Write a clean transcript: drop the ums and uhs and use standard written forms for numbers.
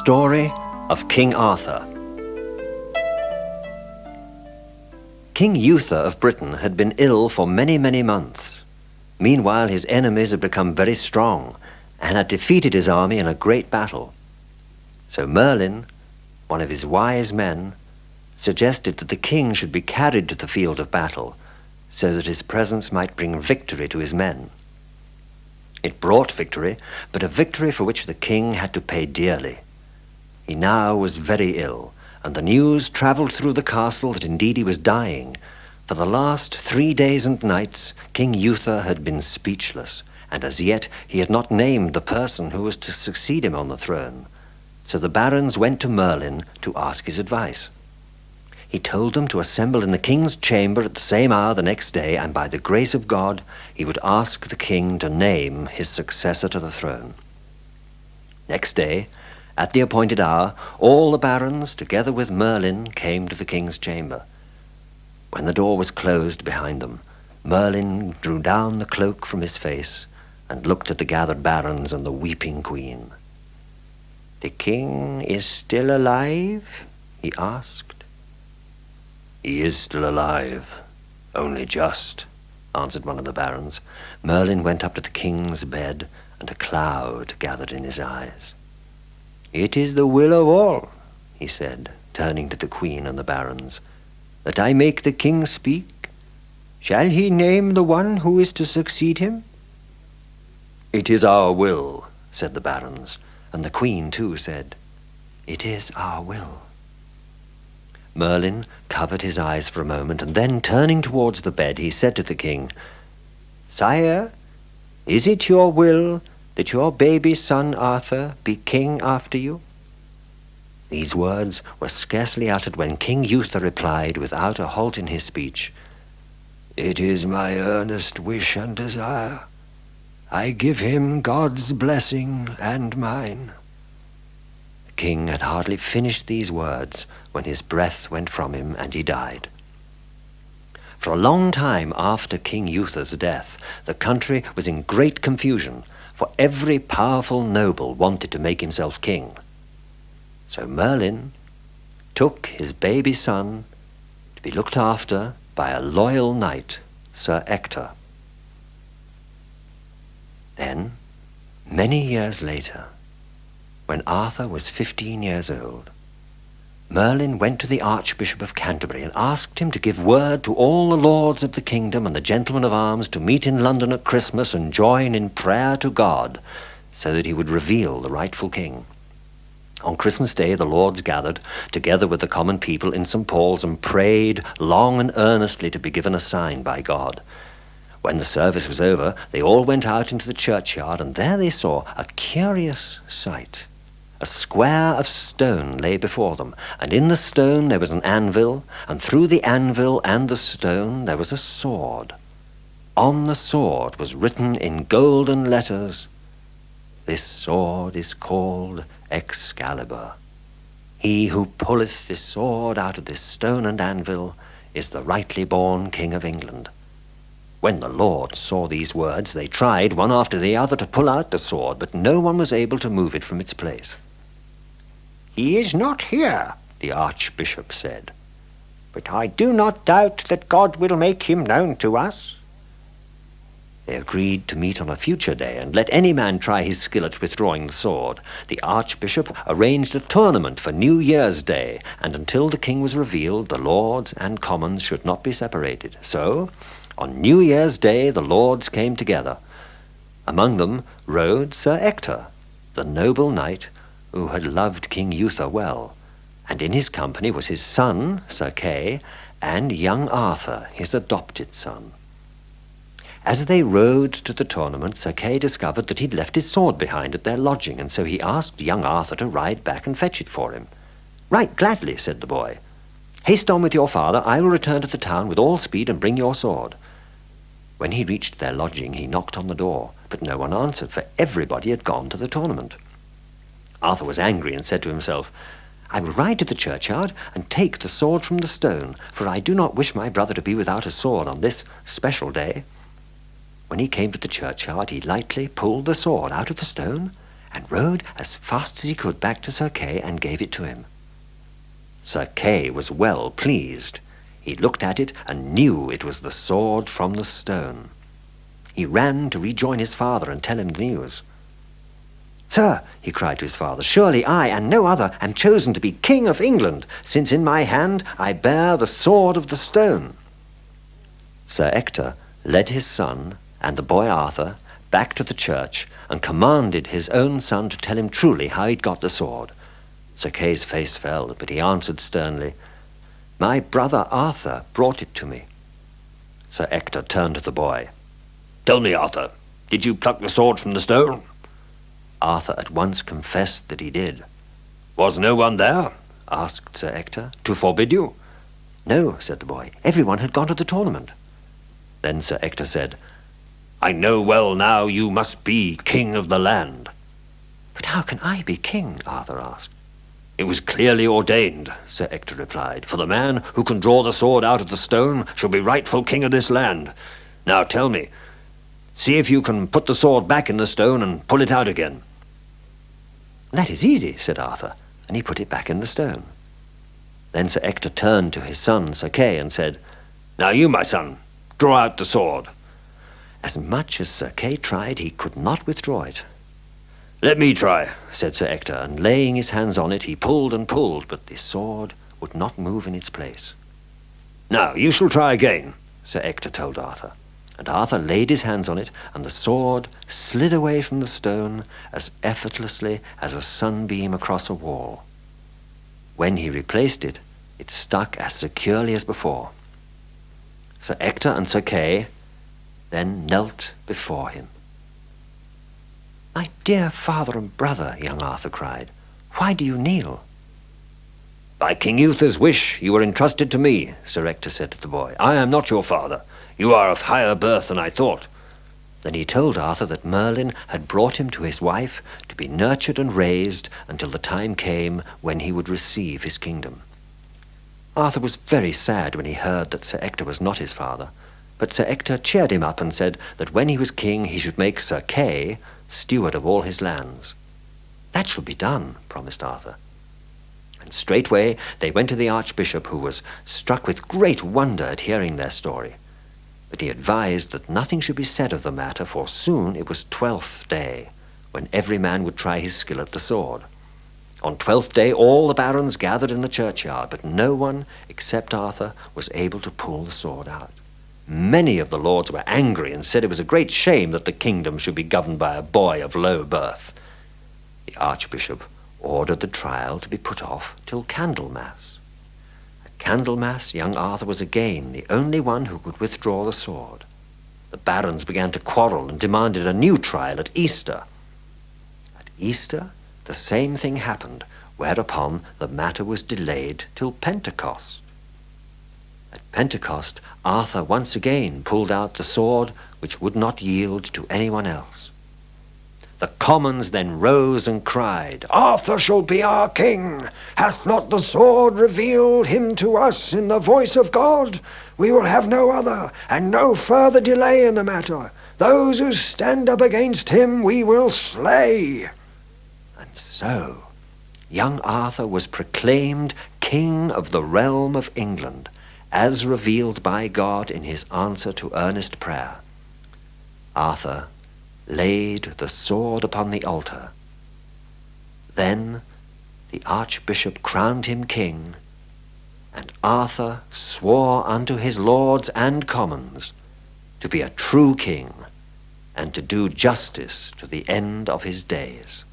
story of King Arthur. King Uther of Britain had been ill for many, many months. Meanwhile, his enemies had become very strong and had defeated his army in a great battle. So Merlin, one of his wise men, suggested that the king should be carried to the field of battle so that his presence might bring victory to his men. It brought victory, but a victory for which the king had to pay dearly. He now was very ill, and the news travelled through the castle that indeed he was dying. For the last 3 days and nights, King Uther had been speechless, and as yet he had not named the person who was to succeed him on the throne. So the barons went to Merlin to ask his advice. He told them to assemble in the king's chamber at the same hour the next day, and by the grace of God, he would ask the king to name his successor to the throne. Next day, at the appointed hour, all the barons, together with Merlin, came to the king's chamber. When the door was closed behind them, Merlin drew down the cloak from his face and looked at the gathered barons and the weeping queen. "The king is still alive?" he asked. "He is still alive, only just," answered one of the barons. Merlin went up to the king's bed, and a cloud gathered in his eyes. "It is the will of all," he said, turning to the queen and the barons, "that I make the king speak. Shall he name the one who is to succeed him?" "It is our will," said the barons, and the queen too said, "It is our will." Merlin covered his eyes for a moment, and then, turning towards the bed, he said to the king, "Sire, is it your will that your baby son Arthur be king after you?" These words were scarcely uttered when King Uther replied, without a halt in his speech, "It is my earnest wish and desire. I give him God's blessing and mine." The king had hardly finished these words when his breath went from him and he died. For a long time after King Uther's death, the country was in great confusion, for every powerful noble wanted to make himself king. So Merlin took his baby son to be looked after by a loyal knight, Sir Ector. Then, many years later, when Arthur was 15 years old, Merlin went to the Archbishop of Canterbury and asked him to give word to all the lords of the kingdom and the gentlemen of arms to meet in London at Christmas and join in prayer to God, so that he would reveal the rightful king. On Christmas Day, the lords gathered, together with the common people, in St. Paul's and prayed long and earnestly to be given a sign by God. When the service was over, they all went out into the churchyard, and there they saw a curious sight. A square of stone lay before them, and in the stone there was an anvil, and through the anvil and the stone there was a sword. On the sword was written in golden letters, "This sword is called Excalibur. He who pulleth this sword out of this stone and anvil is the rightly born King of England." When the lords saw these words, they tried one after the other to pull out the sword, but no one was able to move it from its place. "He is not here," the archbishop said, "but I do not doubt that God will make him known to us." They agreed to meet on a future day and let any man try his skill at withdrawing the sword. The archbishop arranged a tournament for New Year's Day, and until the king was revealed, the lords and commons should not be separated. So, on New Year's Day, the lords came together. Among them rode Sir Ector, the noble knight who had loved King Uther well, and in his company was his son, Sir Kay, and young Arthur, his adopted son. As they rode to the tournament, Sir Kay discovered that he'd left his sword behind at their lodging, and so he asked young Arthur to ride back and fetch it for him. "Right gladly," said the boy. "Haste on with your father. I will return to the town with all speed and bring your sword." When he reached their lodging, he knocked on the door, but no one answered, for everybody had gone to the tournament. Arthur was angry and said to himself, "I will ride to the churchyard and take the sword from the stone, for I do not wish my brother to be without a sword on this special day." When he came to the churchyard, he lightly pulled the sword out of the stone and rode as fast as he could back to Sir Kay and gave it to him. Sir Kay was well pleased. He looked at it and knew it was the sword from the stone. He ran to rejoin his father and tell him the news. "Sir," he cried to his father, "surely I, and no other, am chosen to be King of England, since in my hand I bear the sword of the stone." Sir Ector led his son and the boy Arthur back to the church and commanded his own son to tell him truly how he'd got the sword. Sir Kay's face fell, but he answered sternly, "My brother Arthur brought it to me." Sir Ector turned to the boy. "Tell me, Arthur, did you pluck the sword from the stone?" Arthur at once confessed that he did. "Was no one there," asked Sir Ector, "to forbid you?" "No," said the boy. "Everyone had gone to the tournament." Then Sir Ector said, "I know well now you must be king of the land." "But how can I be king?" Arthur asked. "It was clearly ordained," Sir Ector replied, "for the man who can draw the sword out of the stone shall be rightful king of this land. Now tell me, see if you can put the sword back in the stone and pull it out again." "That is easy," said Arthur, and he put it back in the stone. Then Sir Ector turned to his son Sir Kay and said, "Now you, my son, draw out the sword." As much as Sir Kay tried, he could not withdraw it. "Let me try," said Sir Ector, and laying his hands on it, he pulled and pulled, but the sword would not move in its place. "Now you shall try again," Sir Ector told Arthur. And Arthur laid his hands on it, and the sword slid away from the stone as effortlessly as a sunbeam across a wall. When he replaced it, it stuck as securely as before. Sir Ector and Sir Kay then knelt before him. "My dear father and brother," young Arthur cried, "why do you kneel?" "By King Uther's wish you were entrusted to me," Sir Ector said to the boy. "I am not your father. You are of higher birth than I thought." Then he told Arthur that Merlin had brought him to his wife to be nurtured and raised until the time came when he would receive his kingdom. Arthur was very sad when he heard that Sir Ector was not his father, but Sir Ector cheered him up and said that when he was king he should make Sir Kay steward of all his lands. "That shall be done," promised Arthur. And straightway they went to the archbishop, who was struck with great wonder at hearing their story. But he advised that nothing should be said of the matter, for soon it was 12th day, when every man would try his skill at the sword. On 12th day all the barons gathered in the churchyard, but no one except Arthur was able to pull the sword out. Many of the lords were angry and said it was a great shame that the kingdom should be governed by a boy of low birth. The archbishop ordered the trial to be put off till Candlemas. Candlemas, young Arthur was again the only one who could withdraw the sword. The barons began to quarrel and demanded a new trial at Easter. At Easter, the same thing happened, whereupon the matter was delayed till Pentecost. At Pentecost, Arthur once again pulled out the sword which would not yield to anyone else. The commons then rose and cried, "Arthur shall be our king! Hath not the sword revealed him to us in the voice of God? We will have no other, and no further delay in the matter. Those who stand up against him we will slay." And so young Arthur was proclaimed king of the realm of England, as revealed by God in his answer to earnest prayer. Arthur laid the sword upon the altar. Then the archbishop crowned him king, and Arthur swore unto his lords and commons to be a true king and to do justice to the end of his days.